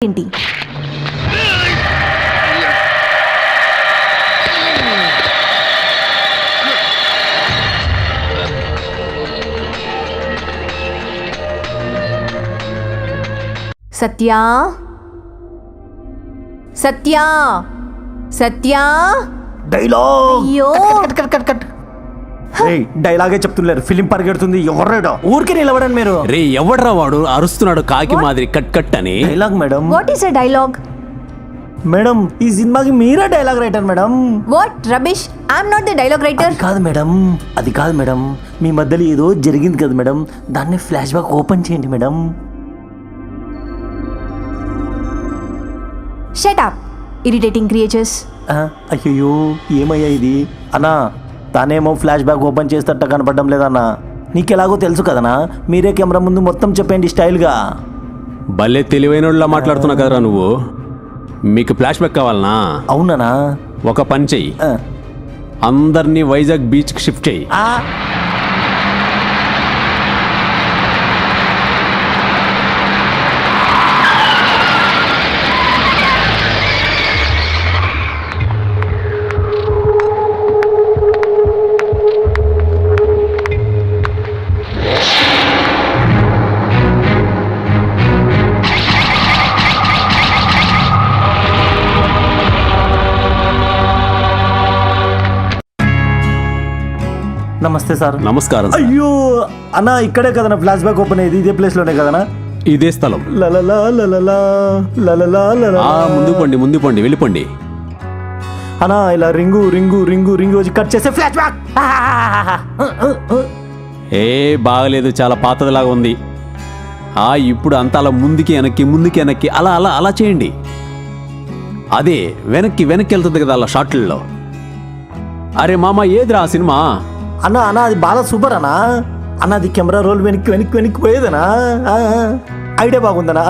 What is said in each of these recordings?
నాకేంటి? సత్యా, సత్యా, సత్యా. డైలాగ్ అయ్యో, డైలాగే చెప్తున్నారు, ఫిలిం పరిగెడుతుంది. ఎవర్రాడో ఊరికే నిలబడండి మీరు. రే ఎవడ్రా వాడు అరుస్తున్నాడు కాకి మాదిరి కట్ కట్ అని? Dialogue madam. What is a dialogue? Madam ఈ సినిమాకి మీరే dialogue writer madam. What rubbish, I'm not the dialogue writer. కాదు మేడం, అది కాదు మేడం. మీ మధ్యలో ఏదో జరిగింది కదా మేడం, దాన్ని ఫ్లాష్ బ్యాక్ ఓపెన్ చేయండి madam. Shut up irritating creatures. అయ్యో ఏమయ్యా ఇది అన్నా? తానేమో ఫ్లాష్ బ్యాక్ ఓపెన్ చేస్తట్ట కనపడడం లేదన్నా. నీకెలాగో తెలుసు కదనా, మీరే కెమెరా ముందు మొత్తం చెప్పండి స్టైల్గా. భలే తెలివైనోళ్ళ మాట్లాడుతున్నావు కదరా నువ్వు. మీకు ఫ్లాష్ బ్యాక్ కావాలనా? అవునన్నా. ఒక పని చెయ్యి, అందరినీ వైజాగ్ బీచ్కి షిఫ్ట్ చెయ్యి. నమస్తే సార్. నమస్కారం సార్. అయ్యో అన్నా, ఇక్కడే కదనా ఫ్లాష్ బ్యాక్ ఓపెన్ అయ్యేది? ఇదే ప్లేస్ లోనే కదనా? ఇదే స్థలం. లలలా లలలా లలలా లలలా. ముందు పండి వెళ్ళిపోండి. అన్నా ఇలా రింగు రింగు రింగు రింగు వచ్చి కట్ చేసే ఫ్లాష్ బ్యాక్. ఏ బాగలేదు, చాలా పాతదిలాగా ఉంది. ఇప్పుడు అంత అలా ముందుకి వెనక్కి అలా అలా అలా చేయండి. అదే వెనక్కి వెళ్తుంది కదా అలా షార్ట్లలో. అరే మామ ఏదిరా ఆ సినిమా? అన్నా అన్నా అది బాగా సూపర్ అన్నా. అన్న అది కెమెరా రోల్ వెనక్కి పోయేదనా? ఐడియా బాగుందనా?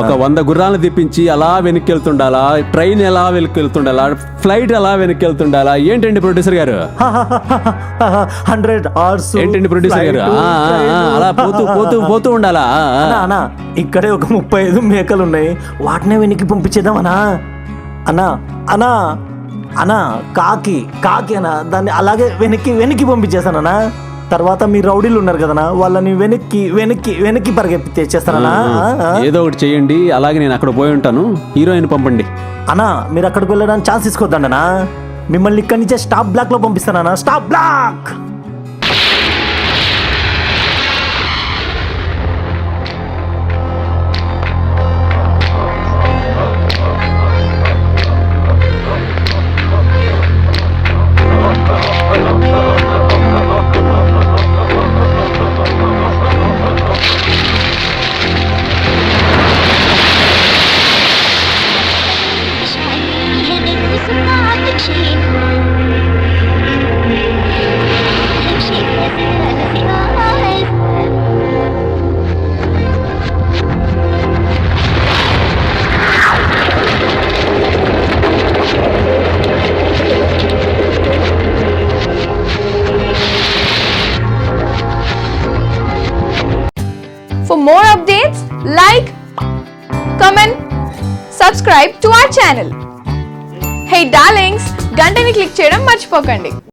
ఒక 100 గుర్రాలను తెప్పించి అలా వెనక్కి వెళ్తుండాలా, ట్రైన్ ఎలా వెనక్కి వెళ్తుండాలా, ఫ్లైట్ ఎలా వెనక్కి వెళ్తుండాలా. ఏంటండి ప్రొడ్యూసర్ గారు? 100 hours ఏంటండి ప్రొడ్యూసర్ గారు? అలా పోతూ ఉండాలా? అన్నా ఇక్కడే ఒక 35 మేకలు ఉన్నాయి, వాటినే వెనక్కి పంపించేద్దామనా? అన్నా అన్నా అన్నా కాకి అన్నా, దాన్ని అలాగే వెనక్కి పంపించేస్తానన్నా. తర్వాత మీ రౌడీలు ఉన్నారు కదనా, వాళ్ళని వెనక్కి పరిగెత్తి తెచ్చేస్తానన్నా. ఏదో ఒకటి చేయండి, అలాగే నేను అక్కడ పోయి ఉంటాను. హీరోయిన్ పంపండి. అన్నా మీరు అక్కడికి వెళ్ళడానికి ఛాన్స్ తీసుకోవద్దన్నా, మిమ్మల్ని ఇక్కడి నుంచే స్టాప్ బ్లాక్ లో పంపిస్తానన్నా. Stop block. For more updates, like, comment, subscribe to our channel. Hey darlings, గంటని click చేయడం మర్చిపోకండి.